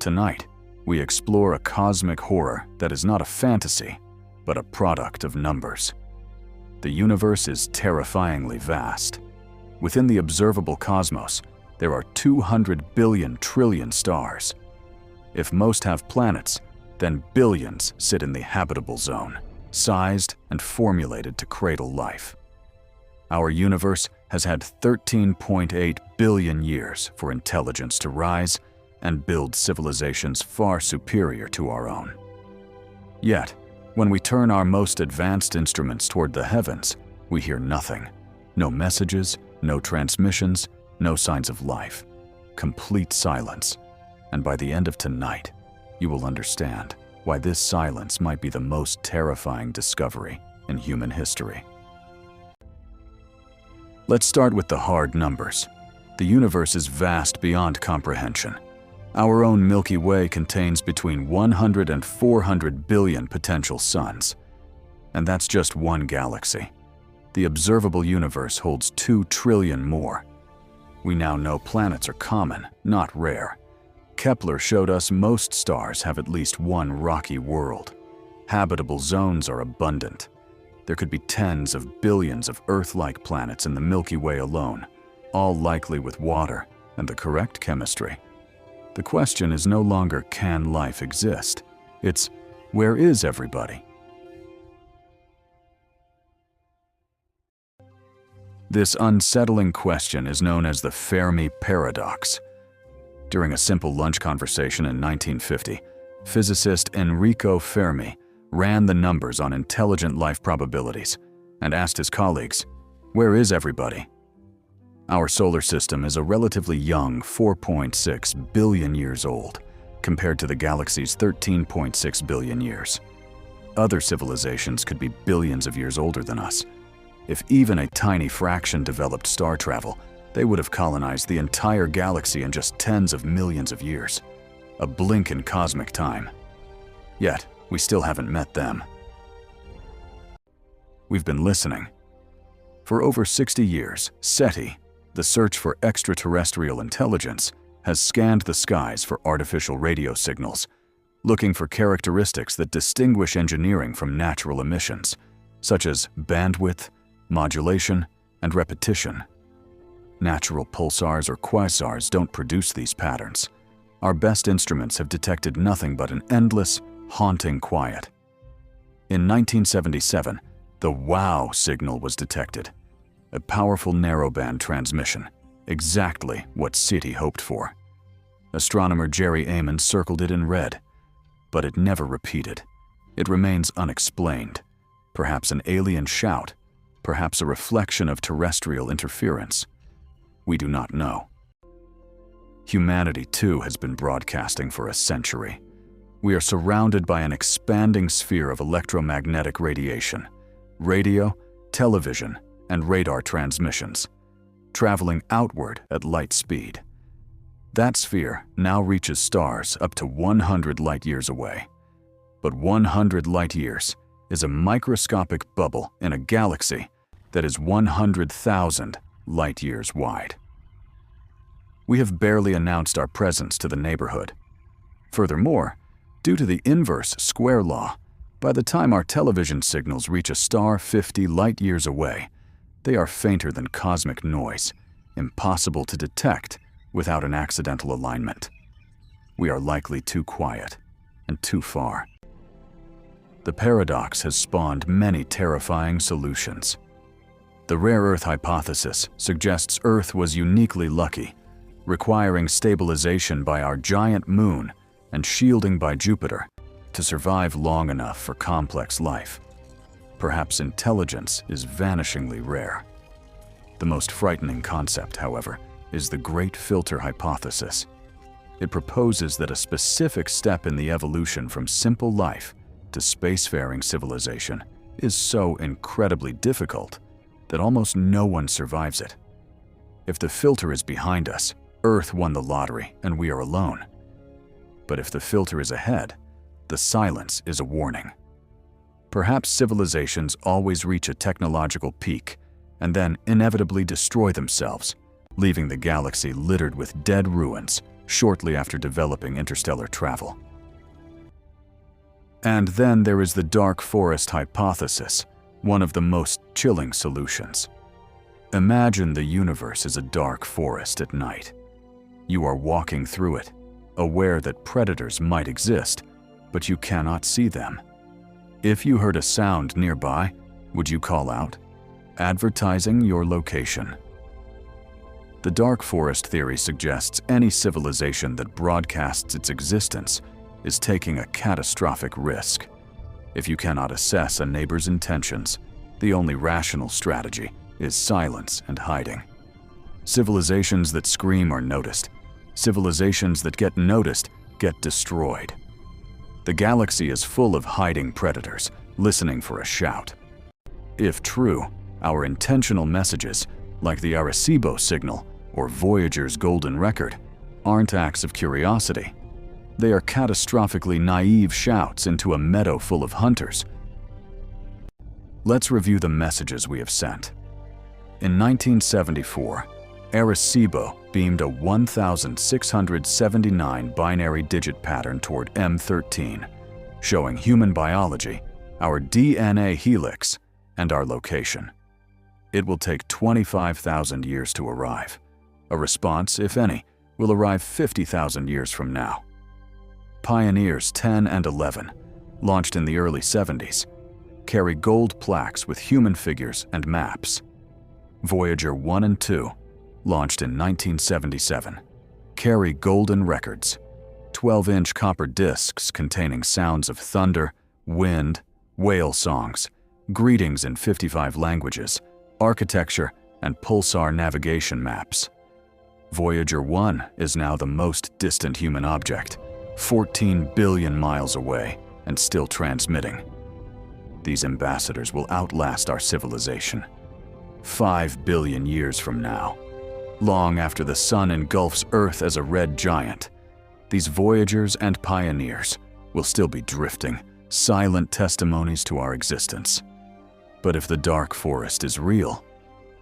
Tonight, we explore a cosmic horror that is not a fantasy, but a product of numbers. The universe is terrifyingly vast. Within the observable cosmos, there are 200 billion trillion stars. If most have planets, then billions sit in the habitable zone, sized and formulated to cradle life. Our universe has had 13.8 billion years for intelligence to rise and build civilizations far superior to our own. Yet, when we turn our most advanced instruments toward the heavens, we hear nothing. No messages, no transmissions, no signs of life. Complete silence. And by the end of tonight, you will understand why this silence might be the most terrifying discovery in human history. Let's start with the hard numbers. The universe is vast beyond comprehension. Our own Milky Way contains between 100 and 400 billion potential suns. And that's just one galaxy. The observable universe holds 2 trillion more. We now know planets are common, not rare. Kepler showed us most stars have at least one rocky world. Habitable zones are abundant. There could be tens of billions of Earth-like planets in the Milky Way alone, all likely with water and the correct chemistry. The question is no longer, can life exist? It's, where is everybody? This unsettling question is known as the Fermi Paradox. During a simple lunch conversation in 1950, physicist Enrico Fermi ran the numbers on intelligent life probabilities and asked his colleagues, "Where is everybody?" Our solar system is a relatively young 4.6 billion years old, compared to the galaxy's 13.6 billion years. Other civilizations could be billions of years older than us. If even a tiny fraction developed star travel, they would have colonized the entire galaxy in just tens of millions of years. A blink in cosmic time. Yet, we still haven't met them. We've been listening. For over 60 years, SETI, the search for extraterrestrial intelligence, has scanned the skies for artificial radio signals, looking for characteristics that distinguish engineering from natural emissions, such as bandwidth, modulation, and repetition. Natural pulsars or quasars don't produce these patterns. Our best instruments have detected nothing but an endless, haunting quiet. In 1977, the WOW signal was detected, a powerful narrowband transmission, exactly what SETI hoped for. Astronomer Jerry Amon circled it in red, but it never repeated. It remains unexplained, perhaps an alien shout, perhaps a reflection of terrestrial interference. We do not know. Humanity, too, has been broadcasting for a century. We are surrounded by an expanding sphere of electromagnetic radiation, radio, television, and radar transmissions, traveling outward at light speed. That sphere now reaches stars up to 100 light-years away. But 100 light-years is a microscopic bubble in a galaxy that is 100,000 light-years wide. We have barely announced our presence to the neighborhood. Furthermore, due to the inverse square law, by the time our television signals reach a star 50 light-years away, they are fainter than cosmic noise, impossible to detect without an accidental alignment. We are likely too quiet and too far. The paradox has spawned many terrifying solutions. The rare Earth hypothesis suggests Earth was uniquely lucky, requiring stabilization by our giant moon and shielding by Jupiter to survive long enough for complex life. Perhaps intelligence is vanishingly rare. The most frightening concept, however, is the Great Filter hypothesis. It proposes that a specific step in the evolution from simple life to spacefaring civilization is so incredibly difficult that almost no one survives it. If the filter is behind us, Earth won the lottery and we are alone. But if the filter is ahead, the silence is a warning. Perhaps civilizations always reach a technological peak and then inevitably destroy themselves, leaving the galaxy littered with dead ruins shortly after developing interstellar travel. And then there is the dark forest hypothesis, one of the most chilling solutions. Imagine the universe as a dark forest at night. You are walking through it, aware that predators might exist, but you cannot see them. If you heard a sound nearby, would you call out, advertising your location? The dark forest theory suggests any civilization that broadcasts its existence is taking a catastrophic risk. If you cannot assess a neighbor's intentions, the only rational strategy is silence and hiding. Civilizations that scream are noticed. Civilizations that get noticed get destroyed. The galaxy is full of hiding predators, listening for a shout. If true, our intentional messages, like the Arecibo signal or Voyager's golden record, aren't acts of curiosity. They are catastrophically naive shouts into a meadow full of hunters. Let's review the messages we have sent. In 1974, Arecibo beamed a 1,679 binary digit pattern toward M13, showing human biology, our DNA helix, and our location. It will take 25,000 years to arrive. A response, if any, will arrive 50,000 years from now. Pioneers 10 and 11, launched in the early 70s, carry gold plaques with human figures and maps. Voyager 1 and 2, launched in 1977, carry golden records, 12-inch copper discs containing sounds of thunder, wind, whale songs, greetings in 55 languages, architecture, and pulsar navigation maps. Voyager 1 is now the most distant human object, 14 billion miles away and still transmitting. These ambassadors will outlast our civilization. 5 billion years from now, long after the sun engulfs Earth as a red giant, these Voyagers and pioneers will still be drifting, silent testimonies to our existence. But if the dark forest is real,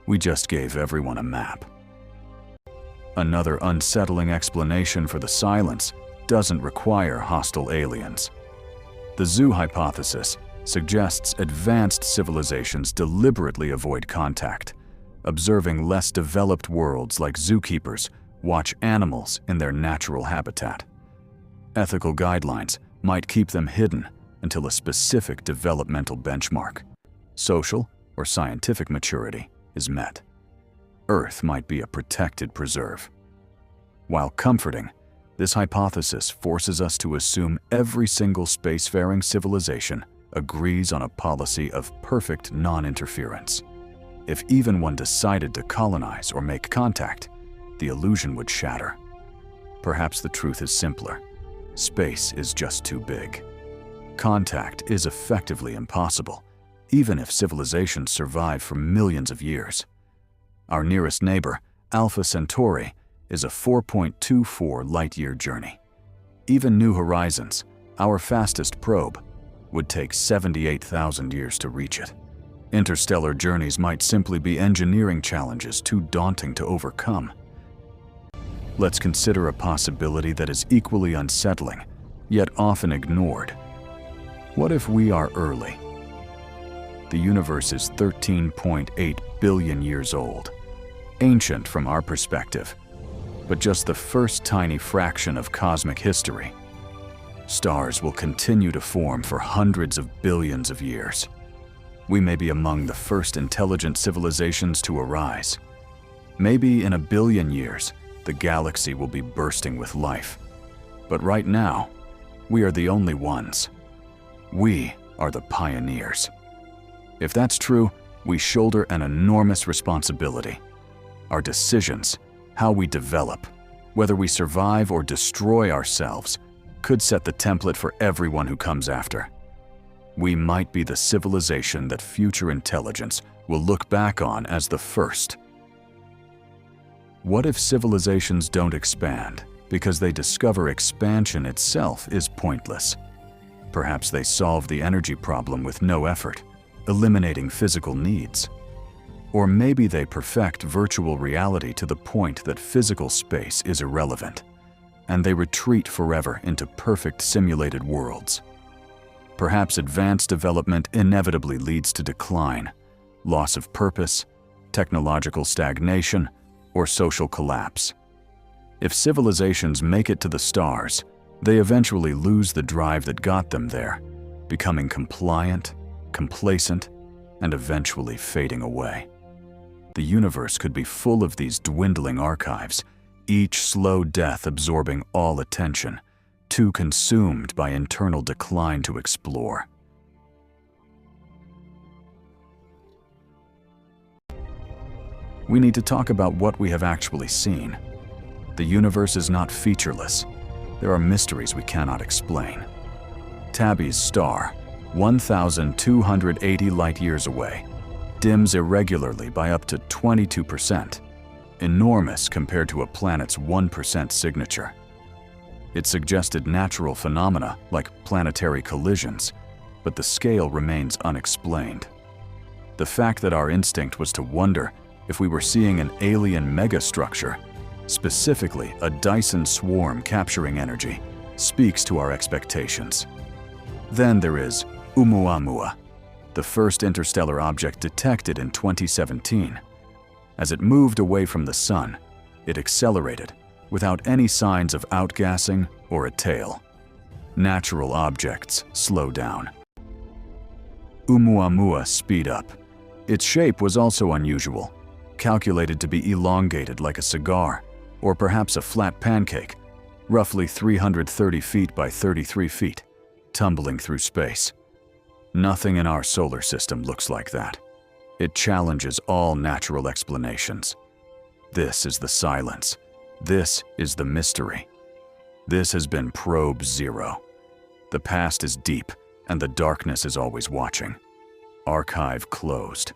we just gave everyone a map. Another unsettling explanation for the silence doesn't require hostile aliens. The zoo hypothesis suggests advanced civilizations deliberately avoid contact, observing less developed worlds like zookeepers watch animals in their natural habitat. Ethical guidelines might keep them hidden until a specific developmental benchmark, social or scientific maturity, is met. Earth might be a protected preserve. While comforting, this hypothesis forces us to assume every single spacefaring civilization agrees on a policy of perfect non-interference. If even one decided to colonize or make contact, the illusion would shatter. Perhaps the truth is simpler. Space is just too big. Contact is effectively impossible, even if civilizations survive for millions of years. Our nearest neighbor, Alpha Centauri, is a 4.24 light-year journey. Even New Horizons, our fastest probe, would take 78,000 years to reach it. Interstellar journeys might simply be engineering challenges too daunting to overcome. Let's consider a possibility that is equally unsettling, yet often ignored. What if we are early? The universe is 13.8 billion years old, ancient from our perspective, but just the first tiny fraction of cosmic history. Stars will continue to form for hundreds of billions of years. We may be among the first intelligent civilizations to arise. Maybe in a billion years, the galaxy will be bursting with life. But right now, we are the only ones. We are the pioneers. If that's true, we shoulder an enormous responsibility. Our decisions, how we develop, whether we survive or destroy ourselves, could set the template for everyone who comes after. We might be the civilization that future intelligence will look back on as the first. What if civilizations don't expand because they discover expansion itself is pointless? Perhaps they solve the energy problem with no effort, eliminating physical needs. Or maybe they perfect virtual reality to the point that physical space is irrelevant. and they retreat forever into perfect simulated worlds. Perhaps advanced development inevitably leads to decline, loss of purpose, technological stagnation, or social collapse. If civilizations make it to the stars, they eventually lose the drive that got them there, becoming compliant, complacent, and eventually fading away. The universe could be full of these dwindling archives, each slow death absorbing all attention, too consumed by internal decline to explore. We need to talk about what we have actually seen. The universe is not featureless. There are mysteries we cannot explain. Tabby's star, 1,280 light-years away, dims irregularly by up to 22%, enormous compared to a planet's 1% signature. It suggested natural phenomena like planetary collisions, but the scale remains unexplained. The fact that our instinct was to wonder if we were seeing an alien megastructure, specifically a Dyson swarm capturing energy, speaks to our expectations. Then there is Oumuamua, the first interstellar object detected in 2017. As it moved away from the Sun, it accelerated without any signs of outgassing or a tail. Natural objects slow down. Oumuamua speed up. Its shape was also unusual, calculated to be elongated like a cigar, or perhaps a flat pancake, roughly 330 feet by 33 feet, tumbling through space. Nothing in our solar system looks like that. It challenges all natural explanations. This is the silence. This is the mystery. This has been Probe Zero. The past is deep, and the darkness is always watching. Archive closed.